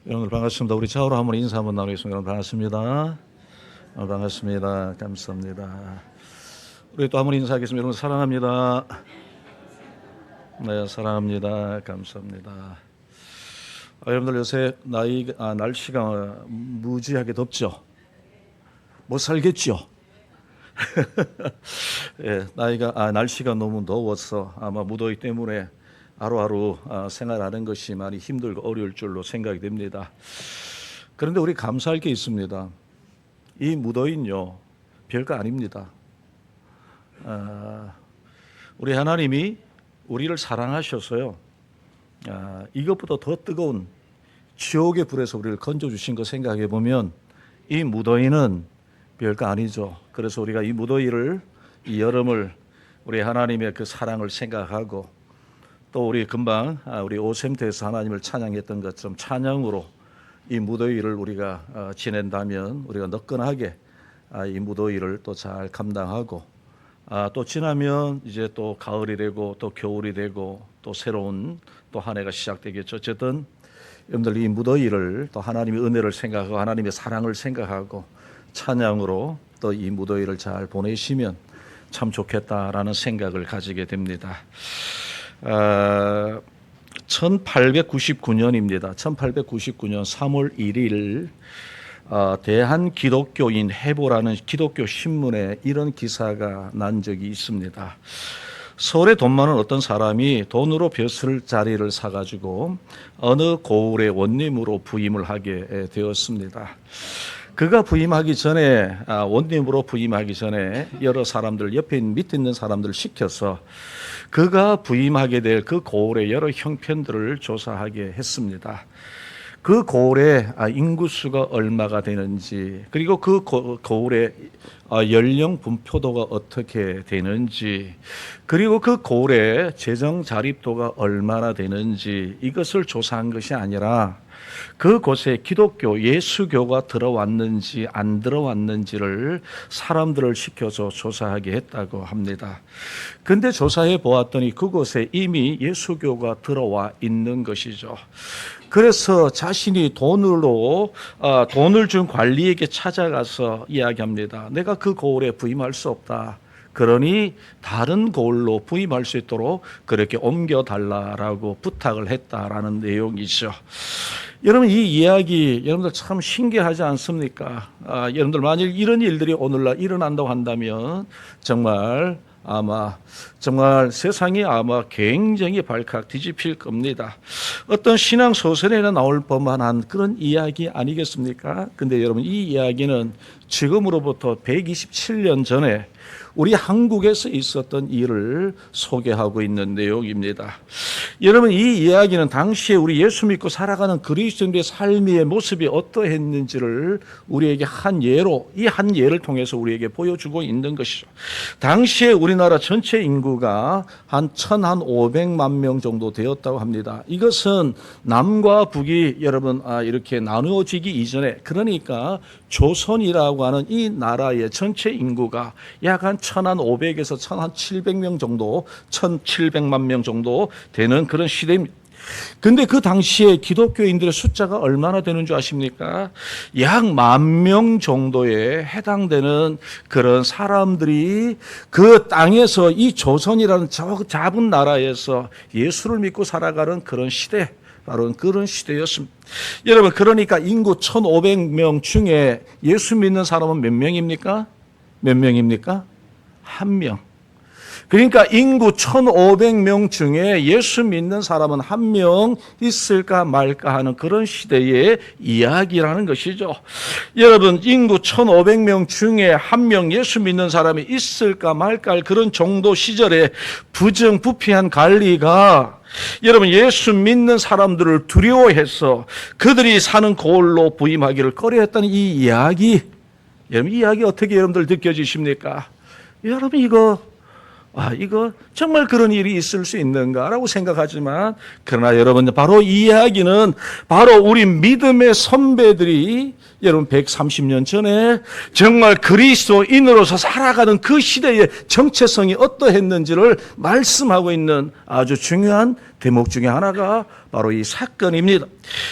여러분들 반갑습니다. 우리 좌우로 한번 인사 한번 나누겠습니다. 여러분 반갑습니다. 반갑습니다. 감사합니다. 우리 또 한번 인사하겠습니다. 여러분 사랑합니다. 네, 사랑합니다. 감사합니다. 여러분들 요새 날씨가 무지하게 덥죠? 못 살겠죠? 예, 날씨가 너무 더워서 아마 무더위 때문에 하루하루 생활하는 것이 많이 힘들고 어려울 줄로 생각이 됩니다. 그런데 우리 감사할 게 있습니다. 이 무더위는요, 별거 아닙니다. 우리 하나님이 우리를 사랑하셔서요, 이것보다 더 뜨거운 지옥의 불에서 우리를 건져주신 거 생각해 보면 이 무더위는 별거 아니죠. 그래서 우리가 이 무더위를, 이 여름을 우리 하나님의 그 사랑을 생각하고 또 우리 금방 우리 오셈터에서 하나님을 찬양했던 것처럼 찬양으로 이 무더위를 우리가 지낸다면 우리가 너끈하게 이 무더위를 또 잘 감당하고 또 지나면 이제 또 가을이 되고 또 겨울이 되고 또 새로운 또 한 해가 시작되겠죠. 어쨌든 여러분들 이 무더위를 또 하나님의 은혜를 생각하고 하나님의 사랑을 생각하고 찬양으로 또 이 무더위를 잘 보내시면 참 좋겠다라는 생각을 가지게 됩니다. 1899년입니다. 1899년 3월 1일 대한기독교인 해보라는 기독교 신문에 이런 기사가 난 적이 있습니다. 서울에 돈 많은 어떤 사람이 돈으로 벼슬 자리를 사가지고 어느 고을의 원님으로 부임을 하게 되었습니다. 그가 부임하기 전에 원님으로 부임하기 전에 여러 사람들 옆에 밑에 있는 사람들을 시켜서 그가 부임하게 될 그 고을의 여러 형편들을 조사하게 했습니다. 그 고을의 인구수가 얼마가 되는지, 그리고 그 고을의 연령 분포도가 어떻게 되는지, 그리고 그 고을의 재정 자립도가 얼마나 되는지 이것을 조사한 것이 아니라 그곳에 기독교 예수교가 들어왔는지 안 들어왔는지를 사람들을 시켜서 조사하게 했다고 합니다. 근데 조사해 보았더니 그곳에 이미 예수교가 들어와 있는 것이죠. 그래서 자신이 돈을 준 관리에게 찾아가서 이야기합니다. 내가 그 고을에 부임할 수 없다. 그러니 다른 고을로 부임할 수 있도록 그렇게 옮겨달라라고 부탁을 했다라는 내용이죠. 여러분 이 이야기 여러분들 참 신기하지 않습니까? 여러분들 만일 이런 일들이 오늘날 일어난다고 한다면 정말 세상이 아마 굉장히 발칵 뒤집힐 겁니다. 어떤 신앙 소설에나 나올 법만한 그런 이야기 아니겠습니까? 근데 여러분 이 이야기는 지금으로부터 127년 전에 우리 한국에서 있었던 일을 소개하고 있는 내용입니다. 여러분 이 이야기는 당시에 우리 예수 믿고 살아가는 그리스도인의 삶의 모습이 어떠했는지를 우리에게 한 예를 통해서 우리에게 보여주고 있는 것이죠. 당시에 우리나라 전체 인구가 한 1,500만 명 정도 되었다고 합니다. 이것은 남과 북이 여러분 이렇게 나누어지기 이전에, 그러니까 조선이라고 하는 이 나라의 전체 인구가 약 한 1,500에서 1,700명 정도, 1,700만 명 정도 되는 그런 시대입니다. 근데 그 당시에 기독교인들의 숫자가 얼마나 되는 줄 아십니까? 약 10,000명 정도에 해당되는 그런 사람들이 그 땅에서 이 조선이라는 저 작은 나라에서 예수를 믿고 살아가는 그런 시대, 바로 그런 시대였습니다. 여러분 그러니까 인구 1,500명 중에 예수 믿는 사람은 몇 명입니까? 몇 명입니까? 1명. 그러니까 인구 1,500명 중에 예수 믿는 사람은 1명 있을까 말까 하는 그런 시대의 이야기라는 것이죠. 여러분 인구 1,500명 중에 1명 예수 믿는 사람이 있을까 말까 할 그런 정도 시절에 부정부패한 관리가 여러분 예수 믿는 사람들을 두려워해서 그들이 사는 고을로 부임하기를 꺼려했다는 이 이야기, 여러분 이 이야기 어떻게 여러분들 느껴지십니까? 여러분 이거 이거 정말 그런 일이 있을 수 있는가라고 생각하지만, 그러나 여러분, 바로 이 이야기는 바로 우리 믿음의 선배들이 여러분 130년 전에 정말 그리스도인으로서 살아가는 그 시대의 정체성이 어떠했는지를 말씀하고 있는 아주 중요한 대목 중에 하나가 바로 이 사건입니다.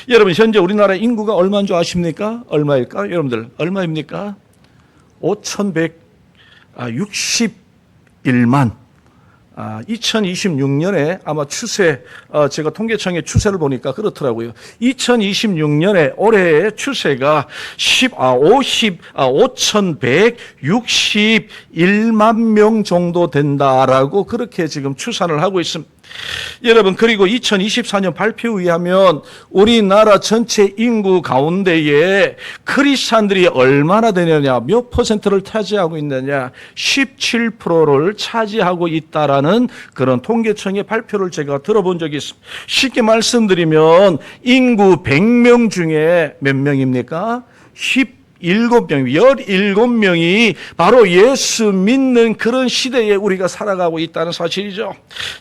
여러분, 현재 우리나라 인구가 얼마인 줄 아십니까? 얼마일까? 여러분들 얼마입니까? 5,161만. 2026년에 아마 추세, 제가 통계청의 추세를 보니까 그렇더라고요. 2026년에 올해의 추세가 5,161만 명 정도 된다라고 그렇게 지금 추산을 하고 있습니다. 여러분, 그리고 2024년 발표에 의하면 우리나라 전체 인구 가운데에 크리스찬들이 얼마나 되느냐, 몇 퍼센트를 차지하고 있느냐, 17%를 차지하고 있다라는 그런 통계청의 발표를 제가 들어본 적이 있습니다. 쉽게 말씀드리면 인구 100명 중에 몇 명입니까? 17명이 바로 예수 믿는 그런 시대에 우리가 살아가고 있다는 사실이죠.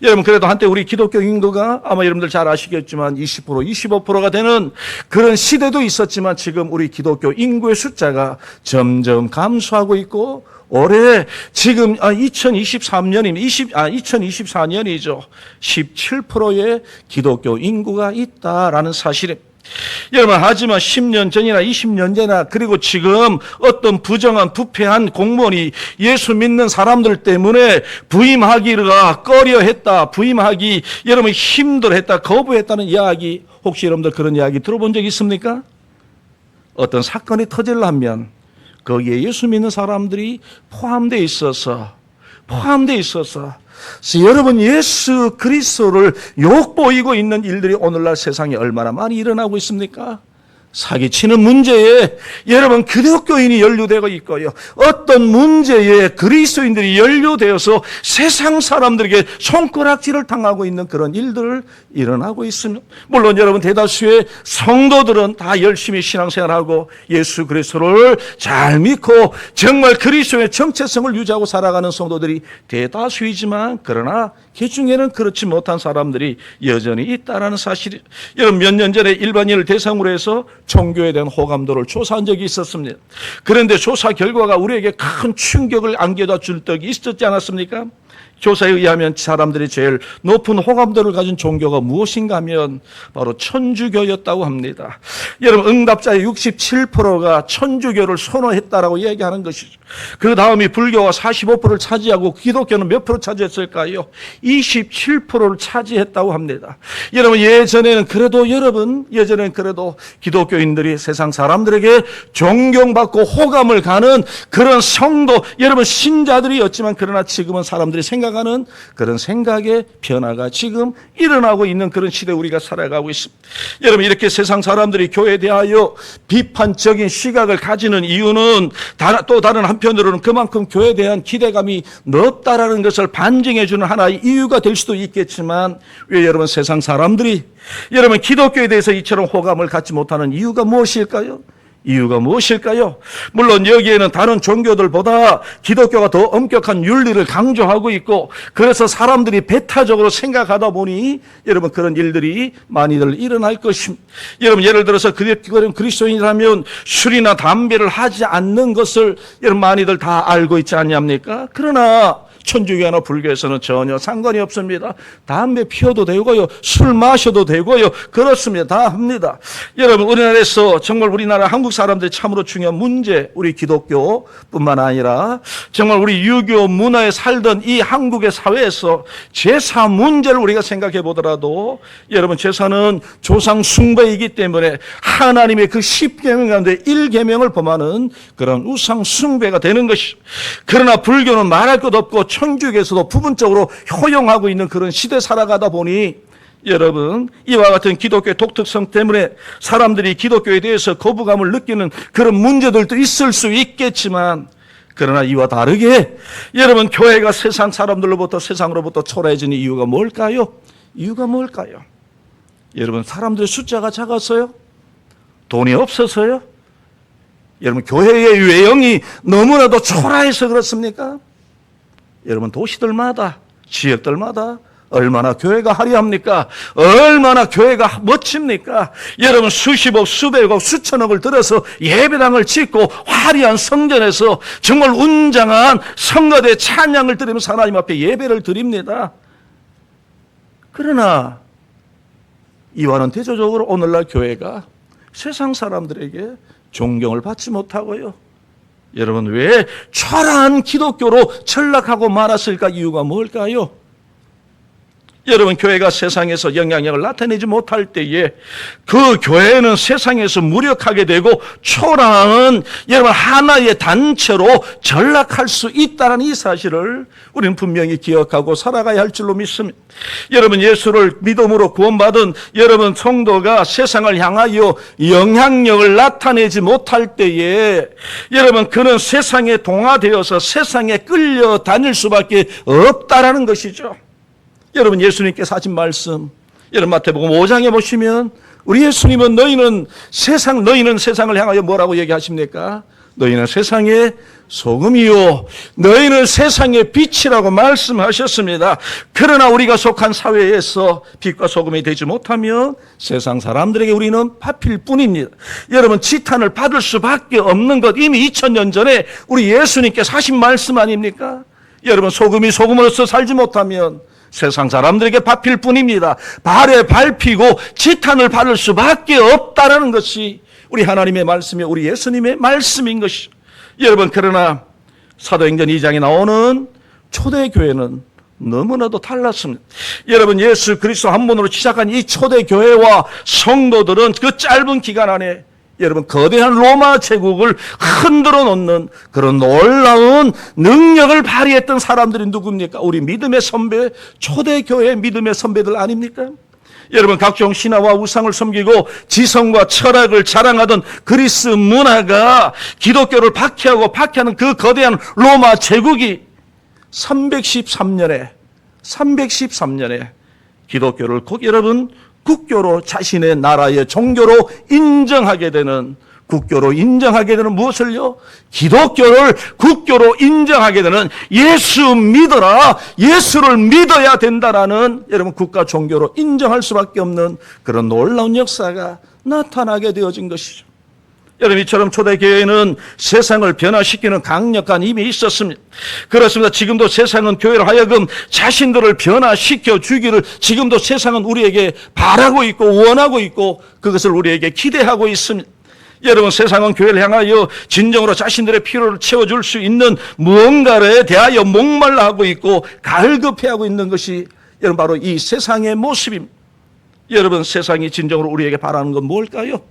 여러분, 그래도 한때 우리 기독교 인구가 아마 여러분들 잘 아시겠지만 20%, 25%가 되는 그런 시대도 있었지만, 지금 우리 기독교 인구의 숫자가 점점 감소하고 있고, 올해 지금 2024년이죠. 17%의 기독교 인구가 있다라는 사실입니다. 여러분, 하지만 10년 전이나 20년 전이나 그리고 지금 어떤 부정한 부패한 공무원이 예수 믿는 사람들 때문에 부임하기가 꺼려했다, 부임하기 여러분 힘들어했다, 거부했다는 이야기, 혹시 여러분들 그런 이야기 들어본 적 있습니까? 어떤 사건이 터지려면 거기에 예수 믿는 사람들이 포함되어 있어서 여러분, 예수 그리스도를 욕보이고 있는 일들이 오늘날 세상에 얼마나 많이 일어나고 있습니까? 사기치는 문제에 여러분 기독교인이 연루되고 있고요. 어떤 문제에 그리스도인들이 연루되어서 세상 사람들에게 손가락질을 당하고 있는 그런 일들을 일어나고 있습니다. 물론 여러분 대다수의 성도들은 다 열심히 신앙생활하고 예수 그리스도를 잘 믿고 정말 그리스도의 정체성을 유지하고 살아가는 성도들이 대다수이지만, 그러나 그 중에는 그렇지 못한 사람들이 여전히 있다라는 사실이, 여러분 몇 년 전에 일반인을 대상으로 해서 종교에 대한 호감도를 조사한 적이 있었습니다. 그런데 조사 결과가 우리에게 큰 충격을 안겨다 줄 적이 있었지 않았습니까? 조사에 의하면 사람들이 제일 높은 호감도를 가진 종교가 무엇인가 하면 바로 천주교였다고 합니다. 여러분, 응답자의 67%가 천주교를 선호했다라고 얘기하는 것이죠. 그 다음이 불교가 45%를 차지하고 기독교는 몇 프로 차지했을까요? 27%를 차지했다고 합니다. 여러분, 예전에는 그래도 기독교인들이 세상 사람들에게 존경받고 호감을 가는 그런 성도, 여러분 신자들이었지만, 그러나 지금은 사람들이 생각하는 그런 생각의 변화가 지금 일어나고 있는 그런 시대에 우리가 살아가고 있습니다. 여러분, 이렇게 세상 사람들이 교회에 대하여 비판적인 시각을 가지는 이유는 또 다른 한편으로는 그만큼 교회에 대한 기대감이 높다라는 것을 반증해 주는 하나의 이유가 될 수도 있겠지만, 왜 여러분 세상 사람들이 여러분 기독교에 대해서 이처럼 호감을 갖지 못하는 이유가 무엇일까요? 물론 여기에는 다른 종교들보다 기독교가 더 엄격한 윤리를 강조하고 있고, 그래서 사람들이 배타적으로 생각하다 보니 여러분 그런 일들이 많이들 일어날 것입니다. 여러분, 예를 들어서 그리스도인이라면 술이나 담배를 하지 않는 것을 여러분 많이들 다 알고 있지 않습니까? 그러나 천주교나 불교에서는 전혀 상관이 없습니다. 담배 피워도 되고요, 술 마셔도 되고요, 그렇습니다. 다 합니다. 여러분, 우리나라에서 정말 우리나라 한국 사람들이 참으로 중요한 문제, 우리 기독교뿐만 아니라 정말 우리 유교 문화에 살던 이 한국의 사회에서 제사 문제를 우리가 생각해 보더라도, 여러분 제사는 조상 숭배이기 때문에 하나님의 그 10계명 가운데 1계명을 범하는 그런 우상 숭배가 되는 것이죠. 그러나 불교는 말할 것 없고 천주교에서도 부분적으로 허용하고 있는 그런 시대 살아가다 보니, 여러분 이와 같은 기독교의 독특성 때문에 사람들이 기독교에 대해서 거부감을 느끼는 그런 문제들도 있을 수 있겠지만, 그러나 이와 다르게 여러분 교회가 세상 사람들로부터, 세상으로부터 초라해진 이유가 뭘까요? 여러분, 사람들의 숫자가 작아서요? 돈이 없어서요? 여러분, 교회의 외형이 너무나도 초라해서 그렇습니까? 여러분 도시들마다 지역들마다 얼마나 교회가 화려합니까? 얼마나 교회가 멋집니까? 여러분 수십억, 수백억, 수천억을 들여서 예배당을 짓고 화려한 성전에서 정말 웅장한 성가대 찬양을 드리면서 하나님 앞에 예배를 드립니다. 그러나 이와는 대조적으로 오늘날 교회가 세상 사람들에게 존경을 받지 못하고요. 여러분 왜 초라한 기독교로 전락하고 말았을까? 이유가 뭘까요? 여러분 교회가 세상에서 영향력을 나타내지 못할 때에 그 교회는 세상에서 무력하게 되고 초라한 여러분 하나의 단체로 전락할 수 있다는 이 사실을 우리는 분명히 기억하고 살아가야 할 줄로 믿습니다. 여러분 예수를 믿음으로 구원받은 여러분 성도가 세상을 향하여 영향력을 나타내지 못할 때에 여러분 그는 세상에 동화되어서 세상에 끌려다닐 수밖에 없다라는 것이죠. 여러분 예수님께서 하신 말씀 여러분 마태복음 5장에 보시면 우리 예수님은 너희는 세상을 향하여 뭐라고 얘기하십니까? 너희는 세상의 소금이요 너희는 세상의 빛이라고 말씀하셨습니다. 그러나 우리가 속한 사회에서 빛과 소금이 되지 못하면 세상 사람들에게 우리는 파필 뿐입니다. 여러분 지탄을 받을 수밖에 없는 것 이미 2000년 전에 우리 예수님께서 하신 말씀 아닙니까? 여러분 소금이 소금으로서 살지 못하면 세상 사람들에게 밟힐 뿐입니다. 발에 밟히고 지탄을 받을 수밖에 없다라는 것이 우리 하나님의 말씀이 우리 예수님의 말씀인 것이죠. 여러분 그러나 사도행전 2장에 나오는 초대교회는 너무나도 달랐습니다. 여러분 예수 그리스도 한 분으로 시작한 이 초대교회와 성도들은 그 짧은 기간 안에 여러분 거대한 로마 제국을 흔들어 놓는 그런 놀라운 능력을 발휘했던 사람들이 누굽니까? 우리 믿음의 선배, 초대교회 믿음의 선배들 아닙니까? 여러분 각종 신화와 우상을 섬기고 지성과 철학을 자랑하던 그리스 문화가 기독교를 박해하는 그 거대한 로마 제국이 313년에 기독교를 여러분 국교로 자신의 나라의 종교로 인정하게 되는 무엇을요? 기독교를 국교로 인정하게 되는 예수 믿어라. 예수를 믿어야 된다라는 여러분 국가 종교로 인정할 수밖에 없는 그런 놀라운 역사가 나타나게 되어진 것이죠. 여러분 이처럼 초대교회는 세상을 변화시키는 강력한 힘이 있었습니다. 그렇습니다. 지금도 세상은 교회를 하여금 자신들을 변화시켜 주기를 지금도 세상은 우리에게 바라고 있고 원하고 있고 그것을 우리에게 기대하고 있습니다. 여러분 세상은 교회를 향하여 진정으로 자신들의 필요를 채워줄 수 있는 무언가에 대하여 목말라 하고 있고 갈급해하고 있는 것이 여러분 바로 이 세상의 모습입니다. 여러분 세상이 진정으로 우리에게 바라는 건 뭘까요?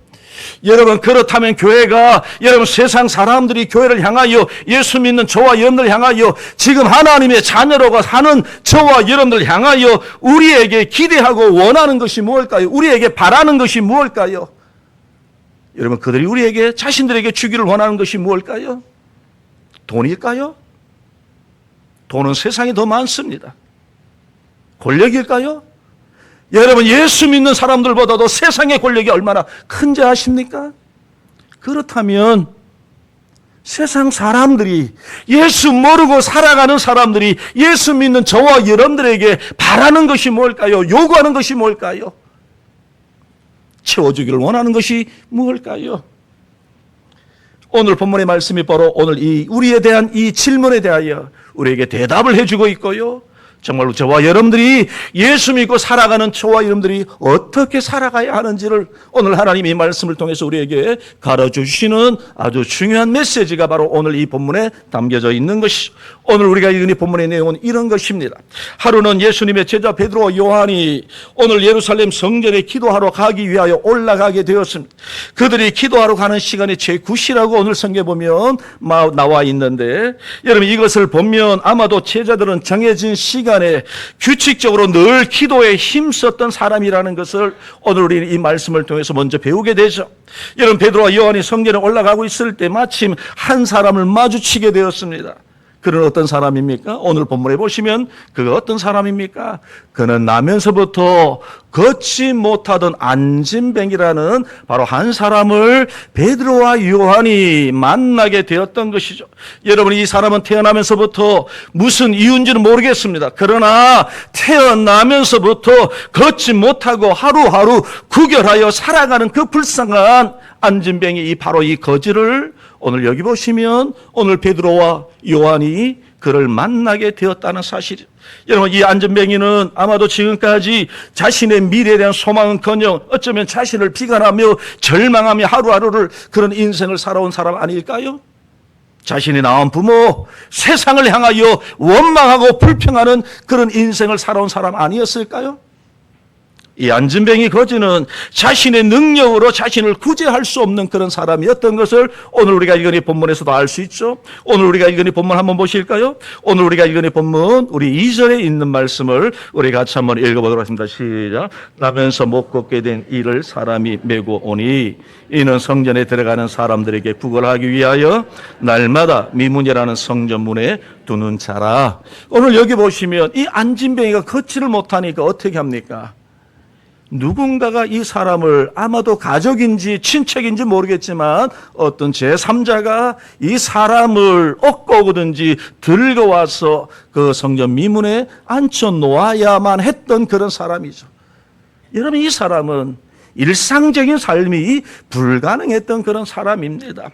여러분 그렇다면 교회가 여러분 세상 사람들이 교회를 향하여 예수 믿는 저와 여러분들 향하여 지금 하나님의 자녀로가 사는 저와 여러분들 향하여 우리에게 기대하고 원하는 것이 무엇일까요? 우리에게 바라는 것이 무엇일까요? 여러분 그들이 우리에게 자신들에게 주기를 원하는 것이 무엇일까요? 돈일까요? 돈은 세상에 더 많습니다. 권력일까요? 여러분 예수 믿는 사람들보다도 세상의 권력이 얼마나 큰지 아십니까? 그렇다면 세상 사람들이 예수 모르고 살아가는 사람들이 예수 믿는 저와 여러분들에게 바라는 것이 뭘까요? 요구하는 것이 뭘까요? 채워주기를 원하는 것이 무엇일까요? 오늘 본문의 말씀이 바로 오늘 우리에 대한 이 질문에 대하여 우리에게 대답을 해주고 있고요. 정말로 저와 여러분들이 예수 믿고 살아가는 저와 여러분들이 어떻게 살아가야 하는지를 오늘 하나님이 이 말씀을 통해서 우리에게 가르쳐주시는 아주 중요한 메시지가 바로 오늘 이 본문에 담겨져 있는 것이죠. 오늘 우리가 읽은 이 본문의 내용은 이런 것입니다. 하루는 예수님의 제자 베드로와 요한이 오늘 예루살렘 성전에 기도하러 가기 위하여 올라가게 되었습니다. 그들이 기도하러 가는 시간이 제9시라고 오늘 성경에 보면 나와 있는데 여러분 이것을 보면 아마도 제자들은 정해진 시간에 규칙적으로 늘 기도에 힘썼던 사람이라는 것을 오늘 우리는 이 말씀을 통해서 먼저 배우게 되죠. 여러분 베드로와 요한이 성전에 올라가고 있을 때 마침 한 사람을 마주치게 되었습니다. 그는 어떤 사람입니까? 오늘 본문에 보시면 그가 어떤 사람입니까? 그는 나면서부터 걷지 못하던 안진뱅이라는 바로 한 사람을 베드로와 요한이 만나게 되었던 것이죠. 여러분, 이 사람은 태어나면서부터 무슨 이유인지는 모르겠습니다. 그러나 태어나면서부터 걷지 못하고 하루하루 구결하여 살아가는 그 불쌍한 안진뱅이, 바로 이 거지를 오늘 여기 보시면 오늘 베드로와 요한이 그를 만나게 되었다는 사실. 여러분, 이 안진뱅이는 아마도 지금까지 자신의 미래에 대한 소망은커녕 어쩌면 자신을 비관하며 절망하며 하루하루를 그런 인생을 살아온 사람 아닐까요? 자신이 낳은 부모, 세상을 향하여 원망하고 불평하는 그런 인생을 살아온 사람 아니었을까요? 이 안진뱅이 거지는 자신의 능력으로 자신을 구제할 수 없는 그런 사람이었던 것을 오늘 우리가 읽은 이 본문에서도 알 수 있죠. 오늘 우리가 읽은 이 본문 한번 보실까요? 오늘 우리가 읽은 이 본문 우리 2절에 있는 말씀을 우리 같이 한번 읽어보도록 하겠습니다. 시작. 나면서 못 걷게 된 이를 사람이 메고 오니 이는 성전에 들어가는 사람들에게 구걸하기 위하여 날마다 미문이라는 성전문에 두는 자라. 오늘 여기 보시면 이 안진뱅이가 걷지를 못하니까 어떻게 합니까? 누군가가 이 사람을, 아마도 가족인지 친척인지 모르겠지만 어떤 제3자가 이 사람을 업고 오든지 들고 와서 그 성전 미문에 앉혀 놓아야만 했던 그런 사람이죠. 여러분, 이 사람은 일상적인 삶이 불가능했던 그런 사람입니다.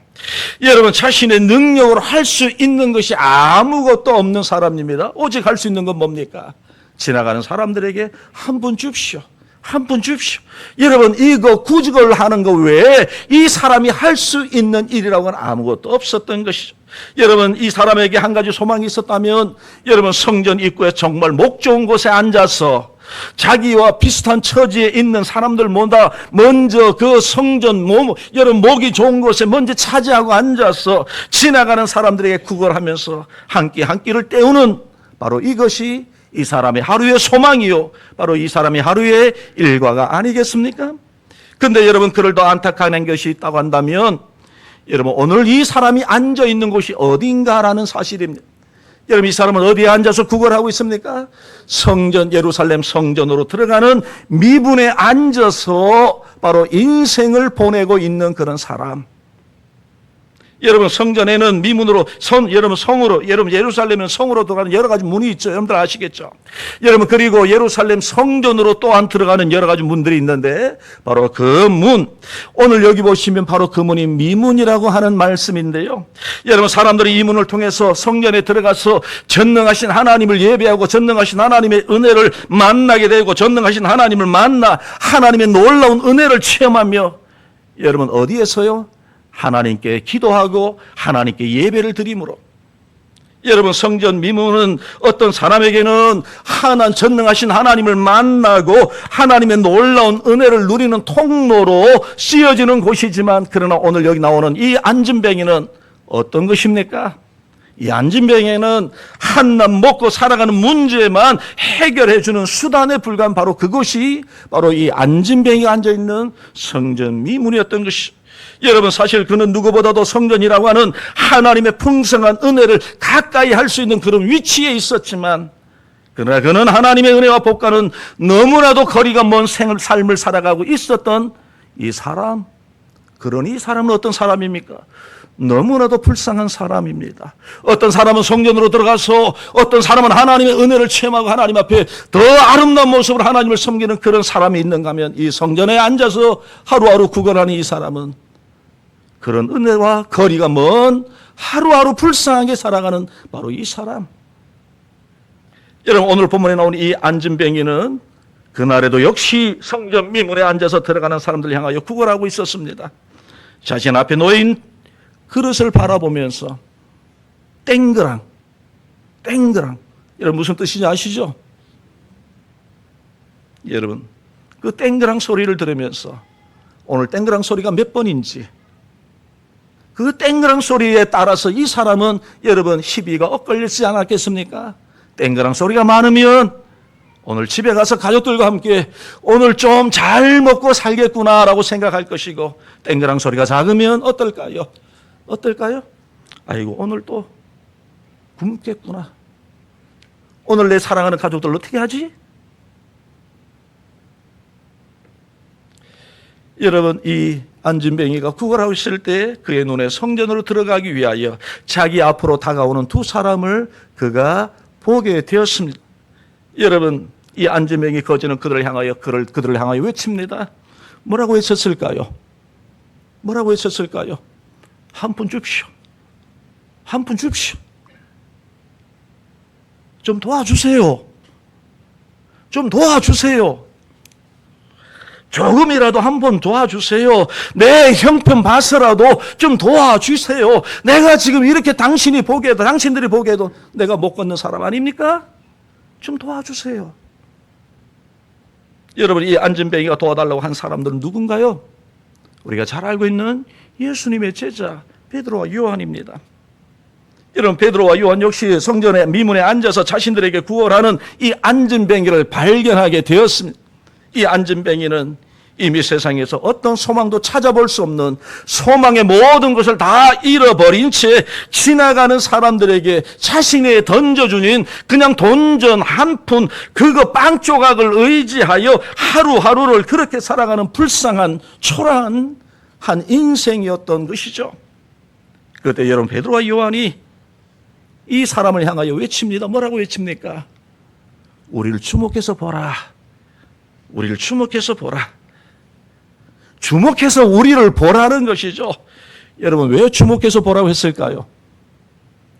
여러분, 자신의 능력으로 할 수 있는 것이 아무것도 없는 사람입니다. 오직 할 수 있는 건 뭡니까? 지나가는 사람들에게 한 분 줍시오. 한 분 줍시오. 여러분, 이거 구직을 하는 거 외에 이 사람이 할 수 있는 일이라고는 아무것도 없었던 것이죠. 여러분, 이 사람에게 한 가지 소망이 있었다면, 여러분, 성전 입구에 정말 목 좋은 곳에 앉아서 자기와 비슷한 처지에 있는 사람들보다 먼저 그 성전 여러분, 목이 좋은 곳에 먼저 차지하고 앉아서 지나가는 사람들에게 구걸하면서 한 끼를 때우는, 바로 이것이 이 사람의 하루의 소망이요, 바로 이 사람의 하루의 일과가 아니겠습니까? 그런데 여러분, 그를 더 안타까운 것이 있다고 한다면, 여러분, 오늘 이 사람이 앉아 있는 곳이 어딘가라는 사실입니다. 여러분, 이 사람은 어디에 앉아서 구걸하고 있습니까? 성전, 예루살렘 성전으로 들어가는 미분에 앉아서 바로 인생을 보내고 있는 그런 사람. 여러분, 성전에는 미문으로, 여러분, 성으로, 여러분, 예루살렘은 성으로 들어가는 여러 가지 문이 있죠. 여러분들 아시겠죠? 여러분, 그리고 예루살렘 성전으로 또한 들어가는 여러 가지 문들이 있는데, 바로 그 문, 오늘 여기 보시면 바로 그 문이 미문이라고 하는 말씀인데요. 여러분, 사람들이 이 문을 통해서 성전에 들어가서 전능하신 하나님을 예배하고 전능하신 하나님의 은혜를 만나게 되고 전능하신 하나님을 만나 하나님의 놀라운 은혜를 체험하며, 여러분, 어디에서요? 하나님께 기도하고 하나님께 예배를 드림으로. 여러분, 성전 미문은 어떤 사람에게는 전능하신 하나님을 만나고 하나님의 놀라운 은혜를 누리는 통로로 씌어지는 곳이지만, 그러나 오늘 여기 나오는 이 안진뱅이는 어떤 것입니까? 이 안진뱅이는 한낱 먹고 살아가는 문제만 해결해 주는 수단에 불과한 바로 그것이 바로 이 안진뱅이가 앉아있는 성전 미문이었던 것이죠. 여러분, 사실 그는 누구보다도 성전이라고 하는 하나님의 풍성한 은혜를 가까이 할 수 있는 그런 위치에 있었지만, 그러나 그는 하나님의 은혜와 복과는 너무나도 거리가 먼 삶을 살아가고 있었던 이 사람. 그러니 이 사람은 어떤 사람입니까? 너무나도 불쌍한 사람입니다. 어떤 사람은 성전으로 들어가서, 어떤 사람은 하나님의 은혜를 체험하고 하나님 앞에 더 아름다운 모습으로 하나님을 섬기는 그런 사람이 있는가 하면, 이 성전에 앉아서 하루하루 구걸하는 이 사람은 그런 은혜와 거리가 먼 하루하루 불쌍하게 살아가는 바로 이 사람. 여러분, 오늘 본문에 나온 이 안진뱅이는 그날에도 역시 성전 미문에 앉아서 들어가는 사람들 향하여 구걸하고 있었습니다. 자신 앞에 놓인 그릇을 바라보면서 땡그랑. 여러분, 무슨 뜻인지 아시죠? 여러분, 그 땡그랑 소리를 들으면서 오늘 땡그랑 소리가 몇 번인지, 그 땡그랑 소리에 따라서 이 사람은 여러분 시비가 엇갈리지 않았겠습니까? 땡그랑 소리가 많으면 오늘 집에 가서 가족들과 함께 오늘 좀 잘 먹고 살겠구나라고 생각할 것이고, 땡그랑 소리가 작으면 어떨까요? 아이고, 오늘 또 굶겠구나. 오늘 내 사랑하는 가족들 어떻게 하지? 여러분, 이 안진뱅이가 구걸하고 있을 때 그의 눈에 성전으로 들어가기 위하여 자기 앞으로 다가오는 두 사람을 그가 보게 되었습니다. 여러분, 이 안진뱅이 거지는 그들을 향하여 외칩니다. 뭐라고 외쳤을까요? 뭐라고 외쳤을까요? 한 푼 줍시오. 한 푼 줍시오. 좀 도와주세요. 좀 도와주세요. 조금이라도 한 번 도와주세요. 내 형편 봐서라도 좀 도와주세요. 내가 지금 이렇게 당신들이 보기에도 내가 못 걷는 사람 아닙니까? 좀 도와주세요. 여러분, 이 안진뱅이가 도와달라고 한 사람들은 누군가요? 우리가 잘 알고 있는 예수님의 제자 베드로와 요한입니다. 여러분, 베드로와 요한 역시 성전의 미문에 앉아서 자신들에게 구걸하는 이 안진뱅이를 발견하게 되었습니다. 이 안진뱅이는 이미 세상에서 어떤 소망도 찾아볼 수 없는 소망의 모든 것을 다 잃어버린 채 지나가는 사람들에게 자신이 던져주는 그냥 돈전 한 푼 그거 빵 조각을 의지하여 하루하루를 그렇게 살아가는 불쌍한 초라한 한 인생이었던 것이죠. 그때 여러분, 베드로와 요한이 이 사람을 향하여 외칩니다. 뭐라고 외칩니까? 우리를 주목해서 보라. 우리를 주목해서 보라. 주목해서 우리를 보라는 것이죠. 여러분, 왜 주목해서 보라고 했을까요?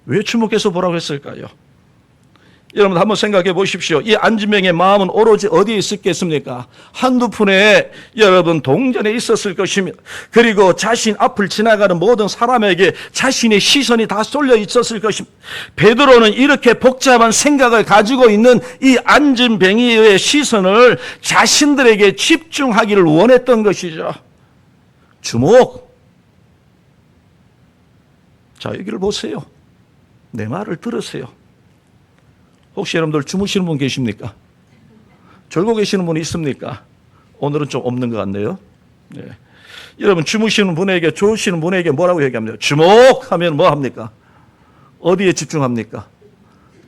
왜 주목해서 보라고 했을까요? 여러분, 한번 생각해 보십시오. 이 안진뱅이의 마음은 오로지 어디에 있었겠습니까? 한두 푼의 여러분 동전에 있었을 것입니다. 그리고 자신 앞을 지나가는 모든 사람에게 자신의 시선이 다 쏠려 있었을 것입니다. 베드로는 이렇게 복잡한 생각을 가지고 있는 이 안진뱅이의 시선을 자신들에게 집중하기를 원했던 것이죠. 주목. 자, 여기를 보세요. 내 말을 들으세요. 혹시 여러분들 주무시는 분 계십니까? 졸고 계시는 분이 있습니까? 오늘은 좀 없는 것 같네요. 네. 여러분, 주무시는 분에게, 좋으시는 분에게 뭐라고 얘기합니까? 주목하면 뭐 합니까? 어디에 집중합니까?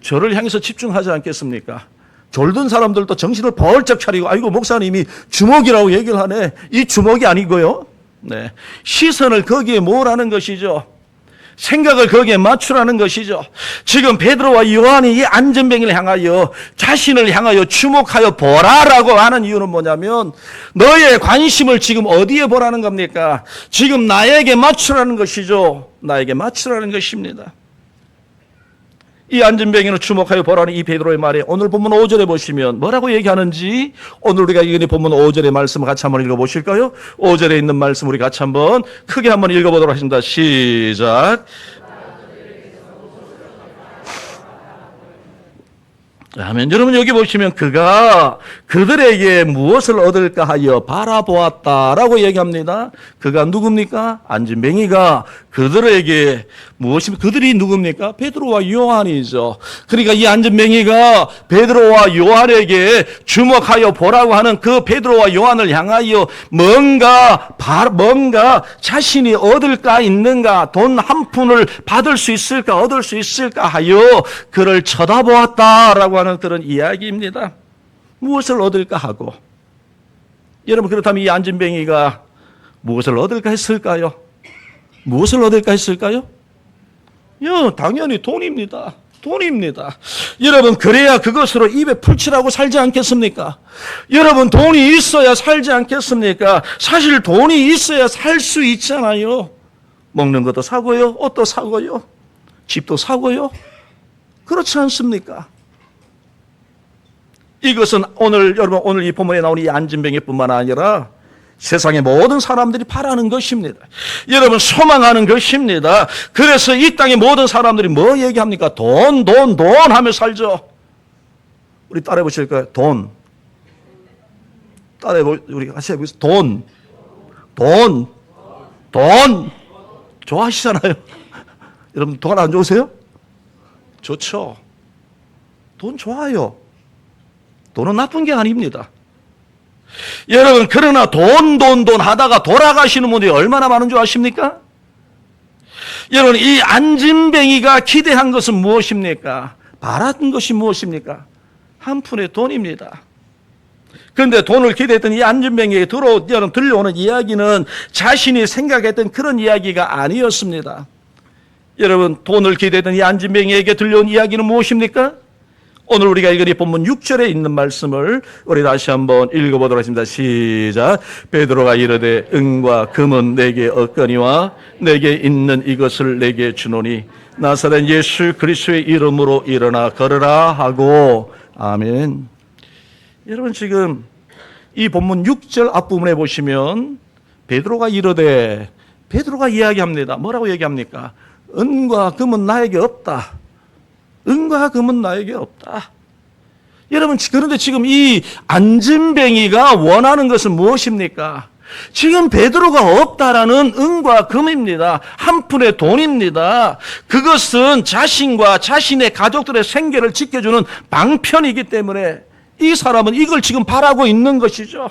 저를 향해서 집중하지 않겠습니까? 졸던 사람들도 정신을 벌쩍 차리고, 아이고, 목사님이 주목이라고 얘기를 하네. 이 주목이 아니고요. 네. 시선을 거기에 모으라는 것이죠. 생각을 거기에 맞추라는 것이죠. 지금 베드로와 요한이 이 안진뱅이를 향하여 자신을 향하여 주목하여 보라라고 하는 이유는 뭐냐면 너의 관심을 지금 어디에 보라는 겁니까? 지금 나에게 맞추라는 것이죠. 나에게 맞추라는 것입니다. 이 안진뱅이는 주목하여 보라는 이 베드로의 말에 오늘 본문 5절에 보시면 뭐라고 얘기하는지 오늘 우리가 이 본문 5절의 말씀을 같이 한번 읽어보실까요? 5절에 있는 말씀 우리 같이 한번 크게 한번 읽어보도록 하겠습니다. 시작. 아멘. 여러분, 여기 보시면 그가 그들에게 무엇을 얻을까 하여 바라보았다라고 얘기합니다. 그가 누굽니까? 안진뱅이가 그들에게 무엇입니까? 그들이 누굽니까? 베드로와 요한이죠. 그러니까 이 안진뱅이가 베드로와 요한에게 주목하여 보라고 하는 그 베드로와 요한을 향하여 뭔가 자신이 얻을까 있는가, 돈 한 푼을 받을 수 있을까, 얻을 수 있을까 하여 그를 쳐다보았다라고 하는 그런 이야기입니다. 무엇을 얻을까 하고. 여러분, 그렇다면 이 안진뱅이가 무엇을 얻을까 했을까요? 무엇을 얻을까 했을까요? 당연히 돈입니다. 돈입니다. 여러분, 그래야 그것으로 입에 풀칠하고 살지 않겠습니까? 여러분, 돈이 있어야 살지 않겠습니까? 사실 돈이 있어야 살 수 있잖아요. 먹는 것도 사고요, 옷도 사고요, 집도 사고요. 그렇지 않습니까? 이것은 오늘 이 본문에 나오는 이 안진뱅이뿐만 아니라 세상의 모든 사람들이 바라는 것입니다. 여러분, 소망하는 것입니다. 그래서 이 땅의 모든 사람들이 뭐 얘기합니까? 돈 하며 살죠. 우리 따라해 보실까요? 돈. 우리 같이 해보겠습니다. 돈. 좋아하시잖아요. 여러분, 돈 안 좋으세요? 좋죠. 돈 좋아요. 돈은 나쁜 게 아닙니다. 여러분, 그러나 돈 하다가 돌아가시는 분들이 얼마나 많은 줄 아십니까? 여러분, 이 안진뱅이가 기대한 것은 무엇입니까? 바랐던 것이 무엇입니까? 한 푼의 돈입니다. 그런데 돈을 기대했던 이 안진뱅이에게 들려오는 이야기는 자신이 생각했던 그런 이야기가 아니었습니다. 여러분, 돈을 기대했던 이 안진뱅이에게 들려온 이야기는 무엇입니까? 오늘 우리가 읽은 이 본문 6절에 있는 말씀을 우리 다시 한번 읽어보도록 하겠습니다. 시작. 베드로가 이르되 은과 금은 내게 없거니와 내게 있는 이것을 내게 주노니 나사렛 예수 그리스도의 이름으로 일어나 걸으라 하고. 아멘. 여러분, 지금 이 본문 6절 앞부분에 보시면 베드로가 이르되, 베드로가 이야기합니다. 뭐라고 얘기합니까? 은과 금은 나에게 없다. 은과 금은 나에게 없다. 여러분, 그런데 지금 이 안진뱅이가 원하는 것은 무엇입니까? 지금 베드로가 없다라는 은과 금입니다. 한 푼의 돈입니다. 그것은 자신과 자신의 가족들의 생계를 지켜주는 방편이기 때문에 이 사람은 이걸 지금 바라고 있는 것이죠.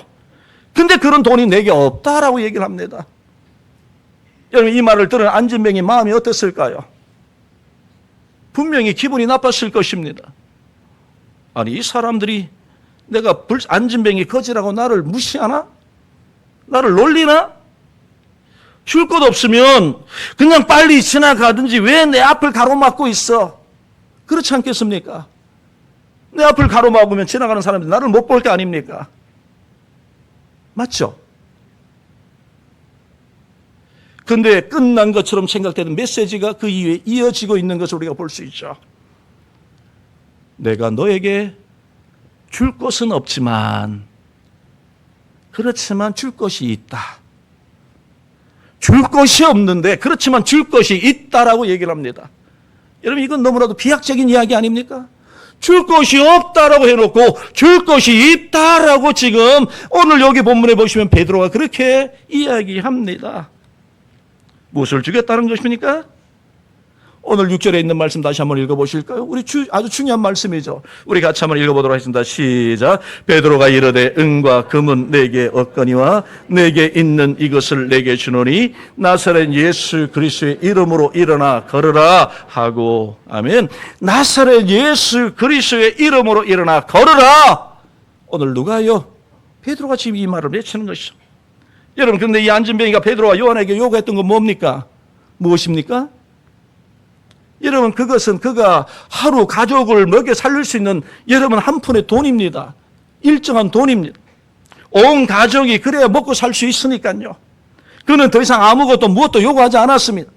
근데 그런 돈이 내게 없다라고 얘기를 합니다. 여러분, 이 말을 들은 안진뱅이 마음이 어땠을까요? 분명히 기분이 나빴을 것입니다. 아니, 이 사람들이 내가 안진뱅이 거지라고 나를 무시하나? 나를 놀리나? 줄 것 없으면 그냥 빨리 지나가든지 왜 내 앞을 가로막고 있어? 그렇지 않겠습니까? 내 앞을 가로막으면 지나가는 사람들이 나를 못 볼 게 아닙니까? 맞죠? 근데 끝난 것처럼 생각되는 메시지가 그 이후에 이어지고 있는 것을 우리가 볼 수 있죠. 내가 너에게 줄 것은 없지만, 그렇지만 줄 것이 있다. 줄 것이 없는데 그렇지만 줄 것이 있다라고 얘기를 합니다. 여러분, 이건 너무나도 비약적인 이야기 아닙니까? 줄 것이 없다라고 해놓고 줄 것이 있다라고 지금 오늘 여기 본문에 보시면 베드로가 그렇게 이야기합니다. 무엇을 주겠다는 것입니까? 오늘 6절에 있는 말씀 다시 한번 읽어보실까요? 아주 중요한 말씀이죠. 우리 같이 한번 읽어보도록 하겠습니다. 시작. 베드로가 이르되 은과 금은 내게 없거니와 내게 있는 이것을 내게 주노니 나사렛 예수 그리스도의 이름으로 일어나 걸으라 하고. 아멘. 나사렛 예수 그리스도의 이름으로 일어나 걸으라. 오늘 누가요? 베드로가 지금 이 말을 외치는 것이죠. 여러분, 그런데 이 안진뱅이가 베드로와 요한에게 요구했던 건 뭡니까? 무엇입니까? 여러분, 그것은 그가 하루 가족을 먹여 살릴 수 있는 여러분 한 푼의 돈입니다. 일정한 돈입니다. 온 가족이 그래야 먹고 살 수 있으니까요. 그는 더 이상 아무것도 무엇도 요구하지 않았습니다.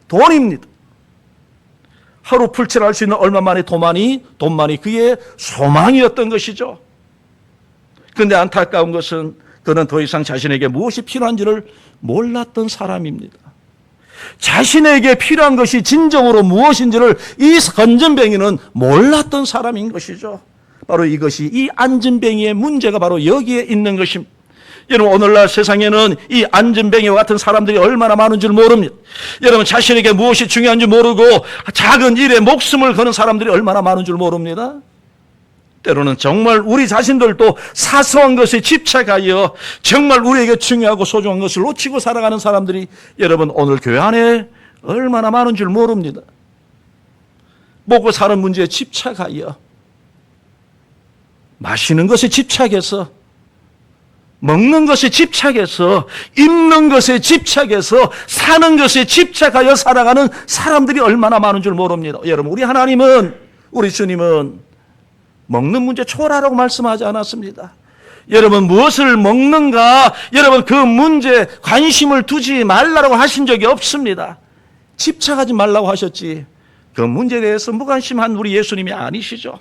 돈입니다. 하루 풀칠할 수 있는 얼마만의 돈만이 그의 소망이었던 것이죠. 그런데 안타까운 것은 그는 더 이상 자신에게 무엇이 필요한지를 몰랐던 사람입니다. 자신에게 필요한 것이 진정으로 무엇인지를 이 안진뱅이는 몰랐던 사람인 것이죠. 바로 이것이, 이 안진뱅이의 문제가 바로 여기에 있는 것입니다. 여러분, 오늘날 세상에는 이 안진뱅이와 같은 사람들이 얼마나 많은 줄 모릅니다. 여러분, 자신에게 무엇이 중요한지 모르고 작은 일에 목숨을 거는 사람들이 얼마나 많은 줄 모릅니다. 때로는 정말 우리 자신들도 사소한 것에 집착하여 정말 우리에게 중요하고 소중한 것을 놓치고 살아가는 사람들이 여러분 오늘 교회 안에 얼마나 많은 줄 모릅니다. 먹고 사는 문제에 집착하여, 마시는 것에 집착해서, 먹는 것에 집착해서, 입는 것에 집착해서, 사는 것에 집착하여 살아가는 사람들이 얼마나 많은 줄 모릅니다. 여러분, 우리 하나님은, 우리 주님은 먹는 문제 초월하라고 말씀하지 않았습니다. 여러분, 무엇을 먹는가, 여러분 그 문제에 관심을 두지 말라고 하신 적이 없습니다. 집착하지 말라고 하셨지, 그 문제에 대해서 무관심한 우리 예수님이 아니시죠.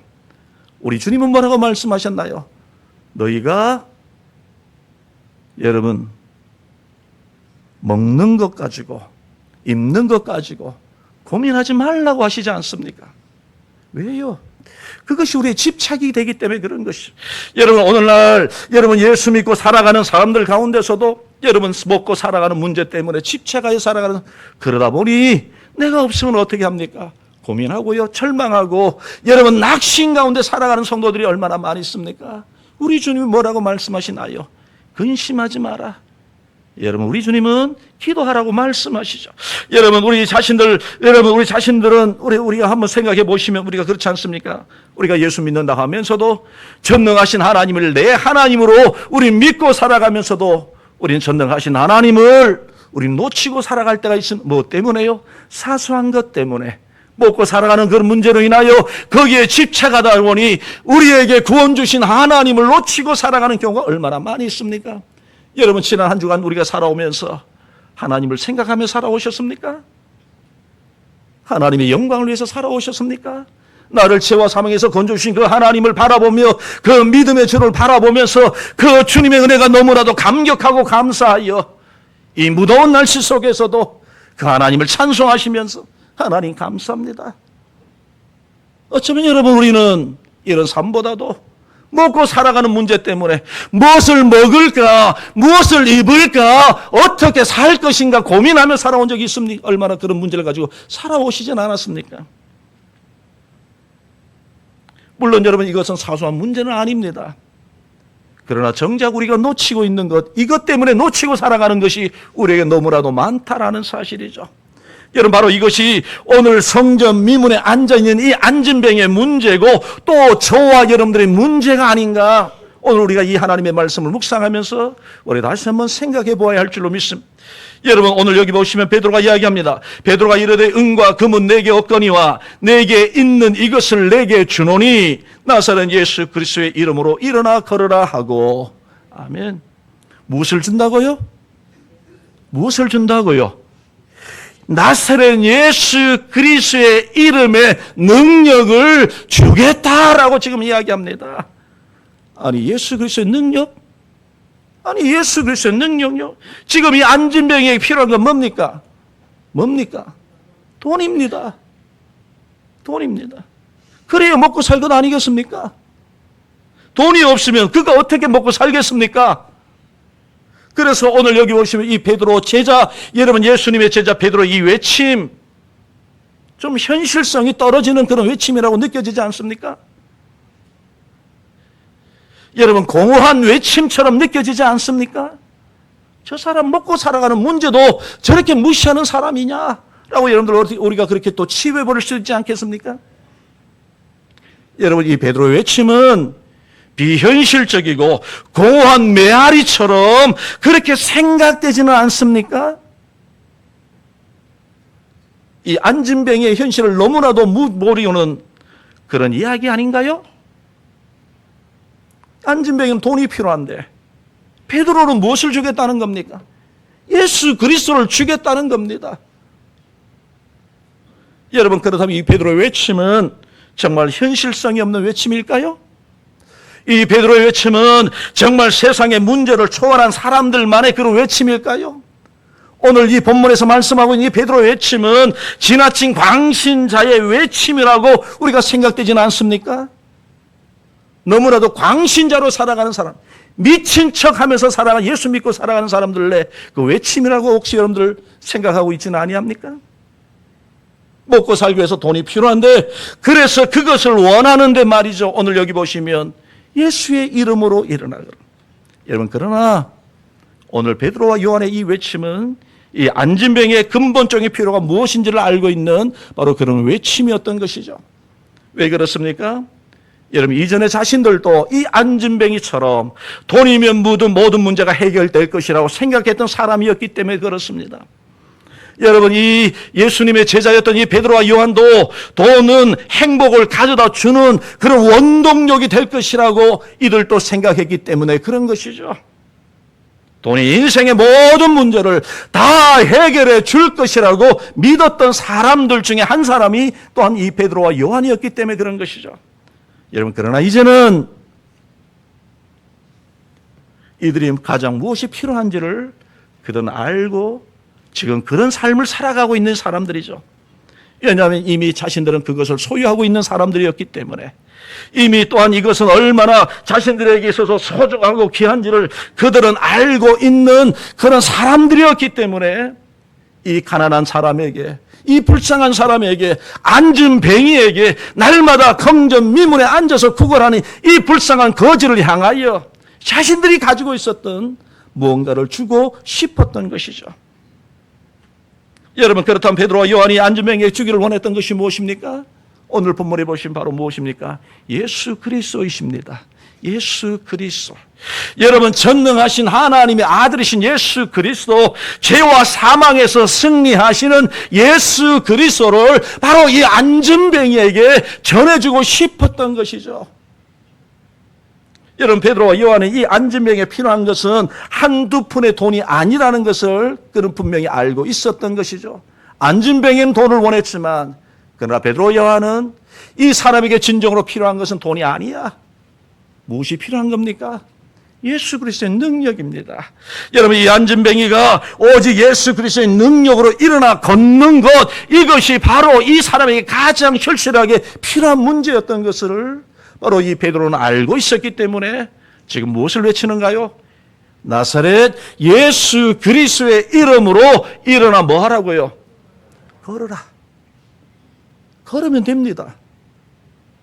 우리 주님은 뭐라고 말씀하셨나요? 너희가 여러분 먹는 것 가지고, 입는 것 가지고 고민하지 말라고 하시지 않습니까? 왜요? 그것이 우리의 집착이 되기 때문에 그런 것이죠. 여러분, 오늘날 여러분 예수 믿고 살아가는 사람들 가운데서도 여러분 먹고 살아가는 문제 때문에 집착하여 살아가는, 그러다 보니 내가 없으면 어떻게 합니까? 고민하고요, 절망하고 여러분 낙심 가운데 살아가는 성도들이 얼마나 많이 있습니까? 우리 주님이 뭐라고 말씀하시나요? 근심하지 마라. 여러분, 우리 주님은 기도하라고 말씀하시죠. 여러분, 우리 자신들은 우리가 한번 생각해 보시면 우리가 그렇지 않습니까? 우리가 예수 믿는다 하면서도 전능하신 하나님을 내 하나님으로 우리 믿고 살아가면서도 우리는 전능하신 하나님을 우리 놓치고 살아갈 때가 있으면 뭐 때문에요? 사소한 것 때문에. 먹고 살아가는 그런 문제로 인하여 거기에 집착하다 보니 우리에게 구원 주신 하나님을 놓치고 살아가는 경우가 얼마나 많이 있습니까? 여러분, 지난 한 주간 우리가 살아오면서 하나님을 생각하며 살아오셨습니까? 하나님의 영광을 위해서 살아오셨습니까? 나를 죄와 사망에서 건져주신 그 하나님을 바라보며 그 믿음의 주를 바라보면서 그 주님의 은혜가 너무나도 감격하고 감사하여 이 무더운 날씨 속에서도 그 하나님을 찬송하시면서 하나님 감사합니다. 어쩌면 여러분, 우리는 이런 삶보다도 먹고 살아가는 문제 때문에 무엇을 먹을까, 무엇을 입을까, 어떻게 살 것인가 고민하며 살아온 적이 있습니까? 얼마나 그런 문제를 가지고 살아오시진 않았습니까? 물론 여러분, 이것은 사소한 문제는 아닙니다. 그러나 정작 우리가 놓치고 있는 것, 이것 때문에 놓치고 살아가는 것이 우리에게 너무나도 많다라는 사실이죠. 여러분, 바로 이것이 오늘 성전 미문에 앉아있는 이 안진뱅의 문제고 또 저와 여러분들의 문제가 아닌가. 오늘 우리가 이 하나님의 말씀을 묵상하면서 우리 다시 한번 생각해 보아야 할 줄로 믿습니다. 여러분, 오늘 여기 보시면 베드로가 이야기합니다. 베드로가 이르되 은과 금은 내게 없거니와 내게 있는 이것을 내게 주노니 나사렛 예수 그리스도의 이름으로 일어나 걸으라 하고. 아멘. 무엇을 준다고요? 무엇을 준다고요? 나사렛 예수 그리스도의 이름의 능력을 주겠다라고 지금 이야기합니다. 아니, 예수 그리스도의 능력? 아니, 예수 그리스도의 능력요? 지금 이 안진뱅이에게 필요한 건 뭡니까? 뭡니까? 돈입니다. 돈입니다. 그래야 먹고 살 것 아니겠습니까? 돈이 없으면 그가 어떻게 먹고 살겠습니까? 그래서 오늘 여기 보시면 이 베드로 제자, 여러분 예수님의 제자 베드로 이 외침, 좀 현실성이 떨어지는 그런 외침이라고 느껴지지 않습니까? 여러분, 공허한 외침처럼 느껴지지 않습니까? 저 사람 먹고 살아가는 문제도 저렇게 무시하는 사람이냐라고 여러분들 우리가 그렇게 또 치부해버릴 수 있지 않겠습니까? 여러분, 이 베드로의 외침은 비현실적이고 공허한 메아리처럼 그렇게 생각되지는 않습니까? 이 안진뱅이의 현실을 너무나도 모르는 그런 이야기 아닌가요? 안진뱅이는 돈이 필요한데 베드로는 무엇을 주겠다는 겁니까? 예수 그리스도를 주겠다는 겁니다. 여러분, 그렇다면 이 베드로의 외침은 정말 현실성이 없는 외침일까요? 이 베드로의 외침은 정말 세상의 문제를 초월한 사람들만의 그런 외침일까요? 오늘 이 본문에서 말씀하고 있는 이 베드로의 외침은 지나친 광신자의 외침이라고 우리가 생각되지는 않습니까? 너무나도 광신자로 살아가는 사람, 미친 척하면서 살아가는, 예수 믿고 살아가는 사람들의 그 외침이라고 혹시 여러분들 생각하고 있지는 아니합니까? 먹고 살기 위해서 돈이 필요한데 그래서 그것을 원하는데 말이죠. 오늘 여기 보시면 예수의 이름으로 일어나라. 여러분, 그러나 오늘 베드로와 요한의 이 외침은 이 안진뱅이의 근본적인 필요가 무엇인지를 알고 있는 바로 그런 외침이었던 것이죠. 왜 그렇습니까? 여러분, 이전에 자신들도 이 안진뱅이처럼 돈이면 모든 문제가 해결될 것이라고 생각했던 사람이었기 때문에 그렇습니다. 여러분, 이 예수님의 제자였던 이 베드로와 요한도 돈은 행복을 가져다 주는 그런 원동력이 될 것이라고 이들도 생각했기 때문에 그런 것이죠. 돈이 인생의 모든 문제를 다 해결해 줄 것이라고 믿었던 사람들 중에 한 사람이 또한 이 베드로와 요한이었기 때문에 그런 것이죠. 여러분, 그러나 이제는 이들이 가장 무엇이 필요한지를 그들은 알고 지금 그런 삶을 살아가고 있는 사람들이죠. 왜냐하면 이미 자신들은 그것을 소유하고 있는 사람들이었기 때문에, 이미 또한 이것은 얼마나 자신들에게 있어서 소중하고 귀한지를 그들은 알고 있는 그런 사람들이었기 때문에 이 가난한 사람에게, 이 불쌍한 사람에게, 안진뱅이에게 날마다 성전 미문에 앉아서 구걸하는 이 불쌍한 거지를 향하여 자신들이 가지고 있었던 무언가를 주고 싶었던 것이죠. 여러분, 그렇다면 베드로와 요한이 안전병에게 주기를 원했던 것이 무엇입니까? 오늘 본문에 보시면 바로 무엇입니까? 예수 그리스도이십니다. 예수 그리스도. 여러분, 전능하신 하나님의 아들이신 예수 그리스도, 죄와 사망에서 승리하시는 예수 그리스도를 바로 이 안전뱅이에게 전해주고 싶었던 것이죠. 여러분, 베드로와 요한은 이 안전병에 필요한 것은 한두 푼의 돈이 아니라는 것을 그는 분명히 알고 있었던 것이죠. 안전병에는 돈을 원했지만, 그러나 베드로와 요한은 이 사람에게 진정으로 필요한 것은 돈이 아니야. 무엇이 필요한 겁니까? 예수 그리스도의 능력입니다. 여러분, 이 안전뱅이가 오직 예수 그리스도의 능력으로 일어나 걷는 것, 이것이 바로 이 사람에게 가장 절실하게 필요한 문제였던 것을 바로 이 베드로는 알고 있었기 때문에 지금 무엇을 외치는가요? 나사렛 예수 그리스도의 이름으로 일어나 뭐 하라고요? 걸어라. 걸으면 됩니다.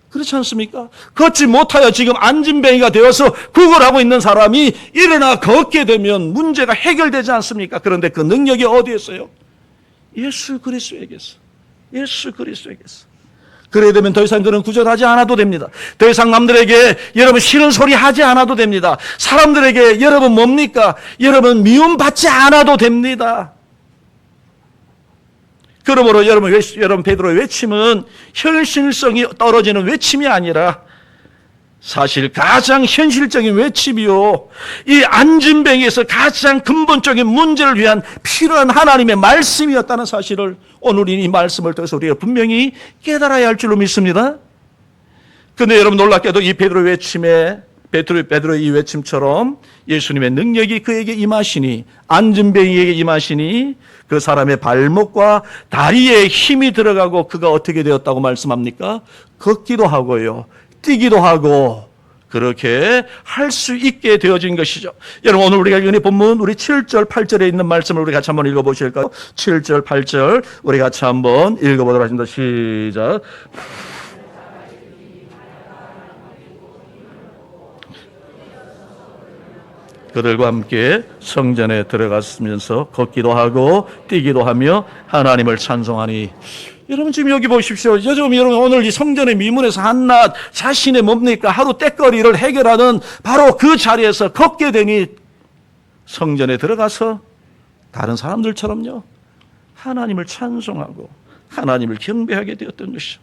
그렇지 않습니까? 걷지 못하여 지금 안진뱅이가 되어서 구걸하고 있는 사람이 일어나 걷게 되면 문제가 해결되지 않습니까? 그런데 그 능력이 어디에 있어요? 예수 그리스도에게서. 예수 그리스도에게서. 그래야 되면 더 이상 그런 구절하지 않아도 됩니다. 더 이상 남들에게 여러분 싫은 소리 하지 않아도 됩니다. 사람들에게 여러분 뭡니까? 여러분 미움받지 않아도 됩니다. 그러므로 여러분 베드로의 외침은 현실성이 떨어지는 외침이 아니라 사실 가장 현실적인 외침이요, 이 안진뱅이에서 가장 근본적인 문제를 위한 필요한 하나님의 말씀이었다는 사실을 오늘 이 말씀을 통해서 우리가 분명히 깨달아야 할 줄로 믿습니다. 그런데 여러분 놀랍게도 이 베드로의 외침에 베드로의 이 외침처럼 예수님의 능력이 그에게 임하시니, 안진뱅이에게 임하시니 그 사람의 발목과 다리에 힘이 들어가고 그가 어떻게 되었다고 말씀합니까? 걷기도 하고요, 뛰기도 하고 그렇게 할 수 있게 되어진 것이죠. 여러분, 오늘 우리가 읽은 본문 우리 7절 8절에 있는 말씀을 우리 같이 한번 읽어보실까요? 7절 8절 우리 같이 한번 읽어보도록 하겠습니다. 시작. 그들과 함께 성전에 들어갔으면서 걷기도 하고 뛰기도 하며 하나님을 찬송하니. 여러분 지금 여기 보십시오. 여러분 오늘 이 성전의 미문에서 한낱 자신의 뭡니까? 하루 때거리를 해결하는 바로 그 자리에서 걷게 되니 성전에 들어가서 다른 사람들처럼요, 하나님을 찬송하고 하나님을 경배하게 되었던 것이죠.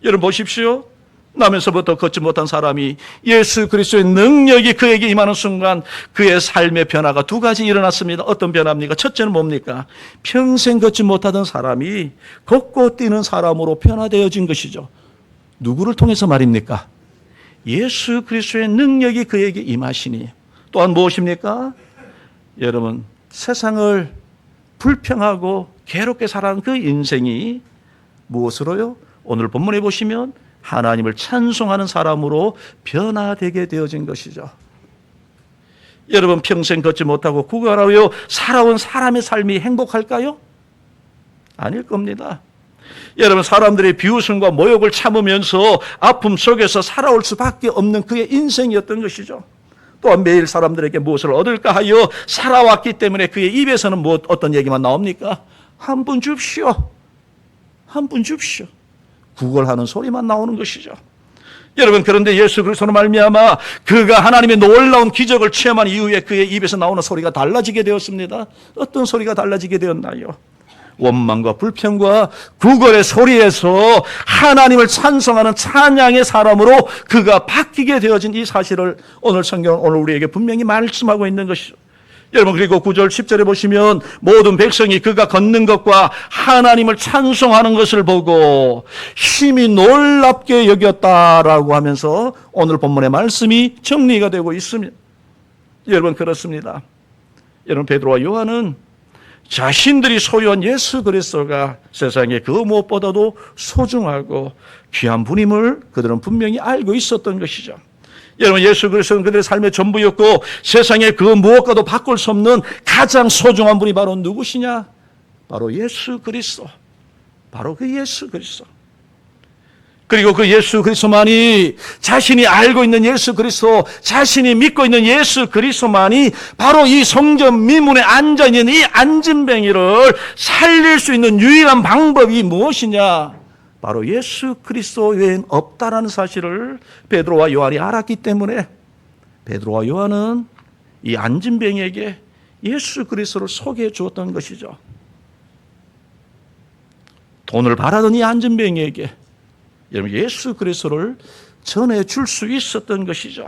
여러분 보십시오. 나면서부터 걷지 못한 사람이 예수 그리스도의 능력이 그에게 임하는 순간 그의 삶의 변화가 두 가지 일어났습니다. 어떤 변화입니까? 첫째는 뭡니까? 평생 걷지 못하던 사람이 걷고 뛰는 사람으로 변화되어진 것이죠. 누구를 통해서 말입니까? 예수 그리스도의 능력이 그에게 임하시니. 또한 무엇입니까? 여러분, 세상을 불평하고 괴롭게 살아가는 그 인생이 무엇으로요? 오늘 본문에 보시면 하나님을 찬송하는 사람으로 변화되게 되어진 것이죠. 여러분 평생 걷지 못하고 구걸하여 살아온 사람의 삶이 행복할까요? 아닐 겁니다. 여러분 사람들의 비웃음과 모욕을 참으면서 아픔 속에서 살아올 수밖에 없는 그의 인생이었던 것이죠. 또한 매일 사람들에게 무엇을 얻을까 하여 살아왔기 때문에 그의 입에서는 어떤 얘기만 나옵니까? 한 푼 줍시오. 한 푼 줍시오. 구걸하는 소리만 나오는 것이죠. 여러분 그런데 예수 그리스도로 말미암아 그가 하나님의 놀라운 기적을 체험한 이후에 그의 입에서 나오는 소리가 달라지게 되었습니다. 어떤 소리가 달라지게 되었나요? 원망과 불평과 구걸의 소리에서 하나님을 찬송하는 찬양의 사람으로 그가 바뀌게 되어진 이 사실을 오늘 성경은 오늘 우리에게 분명히 말씀하고 있는 것이죠. 여러분 그리고 9절 10절에 보시면 모든 백성이 그가 걷는 것과 하나님을 찬송하는 것을 보고 심히 놀랍게 여겼다라고 하면서 오늘 본문의 말씀이 정리가 되고 있습니다. 여러분 그렇습니다. 여러분 베드로와 요한은 자신들이 소유한 예수 그리스도가 세상에 그 무엇보다도 소중하고 귀한 분임을 그들은 분명히 알고 있었던 것이죠. 여러분 예수 그리스도는 그들의 삶의 전부였고 세상에 그 무엇과도 바꿀 수 없는 가장 소중한 분이 바로 누구시냐? 바로 예수 그리스도. 바로 그 예수 그리스도. 그리고 그 예수 그리스도만이, 자신이 알고 있는 예수 그리스도, 자신이 믿고 있는 예수 그리스도만이 바로 이 성전 미문에 앉아있는 이 안진뱅이를 살릴 수 있는 유일한 방법이 무엇이냐? 바로 예수 그리스도 외엔 없다라는 사실을 베드로와 요한이 알았기 때문에 베드로와 요한은 이 안진뱅이에게 예수 그리스도를 소개해 주었던 것이죠. 돈을 바라던 이 안진뱅이에게 여러분 예수 그리스도를 전해줄 수 있었던 것이죠.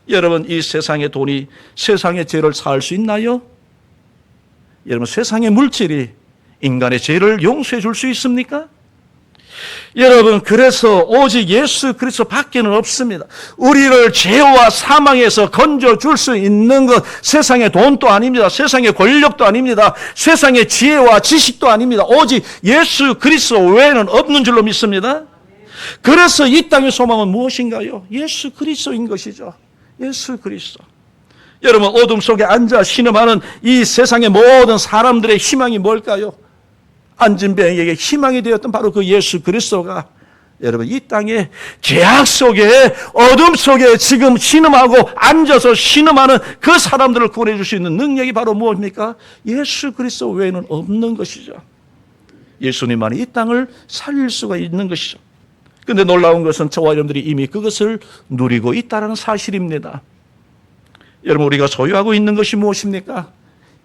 여러분, 이 세상의 돈이 세상의 죄를 사할 수 있나요? 여러분, 세상의 물질이 인간의 죄를 용서해 줄 수 있습니까? 여러분, 그래서 오직 예수 그리스도 밖에는 없습니다. 우리를 죄와 사망에서 건져줄 수 있는 것, 세상의 돈도 아닙니다. 세상의 권력도 아닙니다. 세상의 지혜와 지식도 아닙니다. 오직 예수 그리스도 외에는 없는 줄로 믿습니다. 그래서 이 땅의 소망은 무엇인가요? 예수 그리스도인 것이죠. 예수 그리스도. 여러분, 어둠 속에 앉아 신음하는 이 세상의 모든 사람들의 희망이 뭘까요? 안진뱅이에게 희망이 되었던 바로 그 예수 그리스도가 여러분 이 땅의 죄악 속에, 어둠 속에 지금 신음하고 앉아서 신음하는 그 사람들을 구원해 줄 수 있는 능력이 바로 무엇입니까? 예수 그리스도 외에는 없는 것이죠. 예수님만이 이 땅을 살릴 수가 있는 것이죠. 그런데 놀라운 것은 저와 여러분들이 이미 그것을 누리고 있다는 사실입니다. 여러분, 우리가 소유하고 있는 것이 무엇입니까?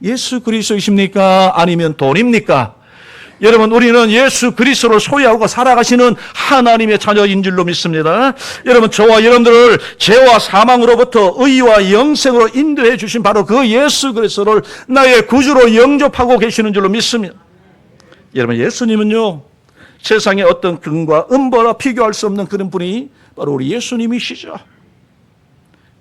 예수 그리스도이십니까? 아니면 돈입니까? 여러분, 우리는 예수 그리스도를 소유하고 살아가시는 하나님의 자녀인 줄로 믿습니다. 여러분, 저와 여러분들을 죄와 사망으로부터 의와 영생으로 인도해 주신 바로 그 예수 그리스도를 나의 구주로 영접하고 계시는 줄로 믿습니다. 여러분, 예수님은요, 세상의 어떤 금과 은보라 비교할 수 없는 그런 분이 바로 우리 예수님이시죠.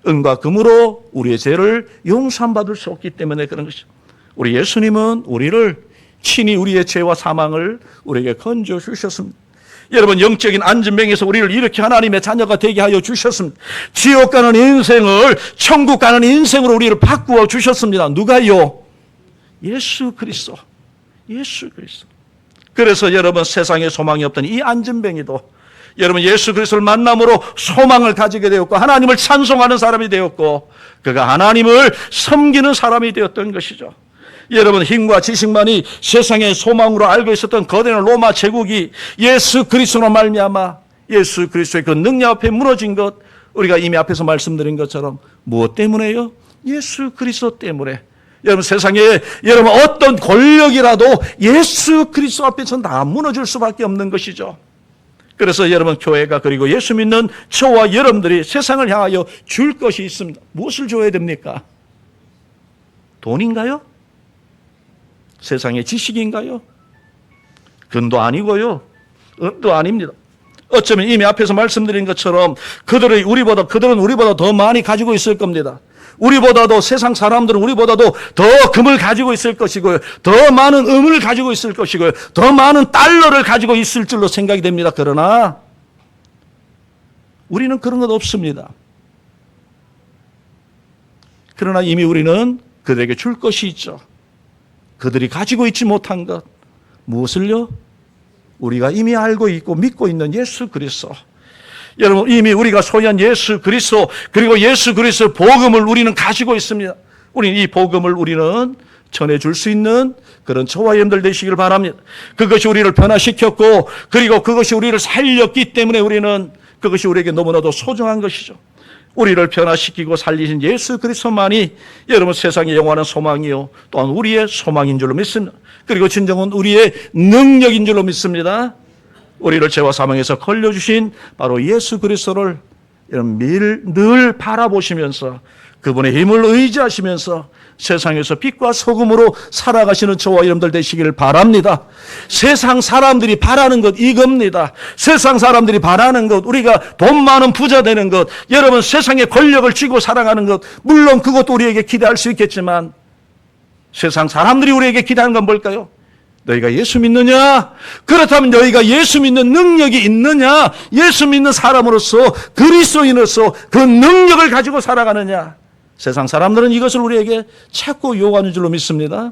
은과 금으로 우리의 죄를 용서받을 수 없기 때문에 그런 것이죠. 우리 예수님은 우리를 친히 우리의 죄와 사망을 우리에게 건져 주셨습니다. 여러분, 영적인 안진뱅이에서 우리를 이렇게 하나님의 자녀가 되게 하여 주셨습니다. 지옥 가는 인생을 천국 가는 인생으로 우리를 바꾸어 주셨습니다. 누가요? 예수 그리스도. 예수 그리스도. 그래서 여러분, 세상에 소망이 없던 이 안진뱅이도 여러분 예수 그리스도를 만남으로 소망을 가지게 되었고 하나님을 찬송하는 사람이 되었고 그가 하나님을 섬기는 사람이 되었던 것이죠. 여러분, 힘과 지식만이 세상의 소망으로 알고 있었던 거대한 로마 제국이 예수 그리스도로 말미암아 예수 그리스도의 그 능력 앞에 무너진 것, 우리가 이미 앞에서 말씀드린 것처럼 무엇 때문에요? 예수 그리스도 때문에. 여러분, 세상에 여러분 어떤 권력이라도 예수 그리스도 앞에서는 다 무너질 수밖에 없는 것이죠. 그래서 여러분, 교회가 그리고 예수 믿는 저와 여러분들이 세상을 향하여 줄 것이 있습니다. 무엇을 줘야 됩니까? 돈인가요? 세상의 지식인가요? 근도 아니고요. 은도 아닙니다. 어쩌면 이미 앞에서 말씀드린 것처럼 그들은 우리보다 더 많이 가지고 있을 겁니다. 우리보다도, 세상 사람들은 우리보다도 더 금을 가지고 있을 것이고요. 더 많은 은을 가지고 있을 것이고요. 더 많은 달러를 가지고 있을 줄로 생각이 됩니다. 그러나 우리는 그런 것 없습니다. 그러나 이미 우리는 그들에게 줄 것이 있죠. 그들이 가지고 있지 못한 것, 무엇을요? 우리가 이미 알고 있고 믿고 있는 예수 그리스도. 여러분, 이미 우리가 소유한 예수 그리스도, 그리고 예수 그리스도의 복음을 우리는 가지고 있습니다. 우리는 이 복음을 우리는 전해줄 수 있는 그런 저와 여러분들 되시길 바랍니다. 그것이 우리를 변화시켰고 그리고 그것이 우리를 살렸기 때문에 우리는 그것이 우리에게 너무나도 소중한 것이죠. 우리를 변화시키고 살리신 예수 그리스도만이 여러분 세상의 영원한 소망이요 또한 우리의 소망인 줄로 믿습니다. 그리고 진정은 우리의 능력인 줄로 믿습니다. 우리를 죄와 사망에서 걸려주신 바로 예수 그리스도를 늘 바라보시면서 그분의 힘을 의지하시면서 세상에서 빛과 소금으로 살아가시는 저와 여러분들 되시기를 바랍니다. 세상 사람들이 바라는 것 이겁니다. 세상 사람들이 바라는 것, 우리가 돈 많은 부자 되는 것, 여러분 세상의 권력을 쥐고 살아가는 것, 물론 그것도 우리에게 기대할 수 있겠지만 세상 사람들이 우리에게 기대하는 건 뭘까요? 너희가 예수 믿느냐? 그렇다면 너희가 예수 믿는 능력이 있느냐? 예수 믿는 사람으로서, 그리스도인으로서 그 능력을 가지고 살아가느냐? 세상 사람들은 이것을 우리에게 자꾸 요구하는 줄로 믿습니다.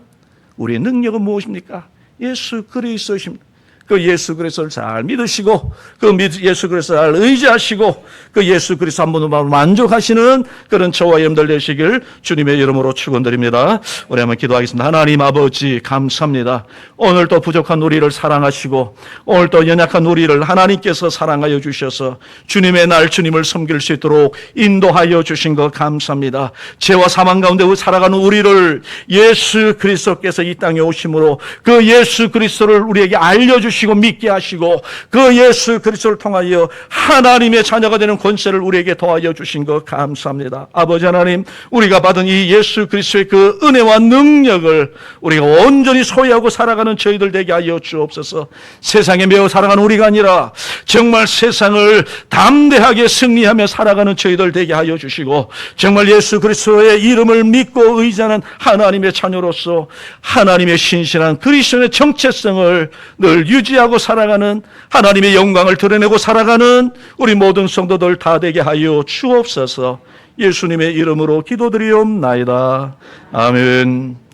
우리의 능력은 무엇입니까? 예수 그리스도이십니다. 그 예수 그리스도를 잘 믿으시고 그 예수 그리스도를 잘 의지하시고 그 예수 그리스도 한 분으로 만족하시는 그런 저와 여러분들 되시길 주님의 이름으로 축원드립니다. 우리 한번 기도하겠습니다. 하나님 아버지 감사합니다. 오늘 또 부족한 우리를 사랑하시고 오늘 또 연약한 우리를 하나님께서 사랑하여 주셔서 주님의 날 주님을 섬길 수 있도록 인도하여 주신 것 감사합니다. 죄와 사망 가운데 살아가는 우리를 예수 그리스도께서 이 땅에 오심으로 그 예수 그리스도를 우리에게 알려주시고 믿게 하시고 그 예수 그리스도를 통하여 하나님의 자녀가 되는 권세를 우리에게 더하여 주신 것 감사합니다. 아버지 하나님, 우리가 받은 이 예수 그리스도의 그 은혜와 능력을 우리가 온전히 소유하고 살아가는 저희들 되게 하여 주옵소서. 세상에 매어 살아가는 우리가 아니라 정말 세상을 담대하게 승리하며 살아가는 저희들 되게 하여 주시고 정말 예수 그리스도의 이름을 믿고 의지하는 하나님의 자녀로서 하나님의 신실한 그리스도의 정체성을 늘 유지하고 살아가는 하나님의 영광을 드러내고 살아가는 우리 모든 성도들 다 되게 하여 주옵소서. 예수님의 이름으로 기도드리옵나이다. 아멘.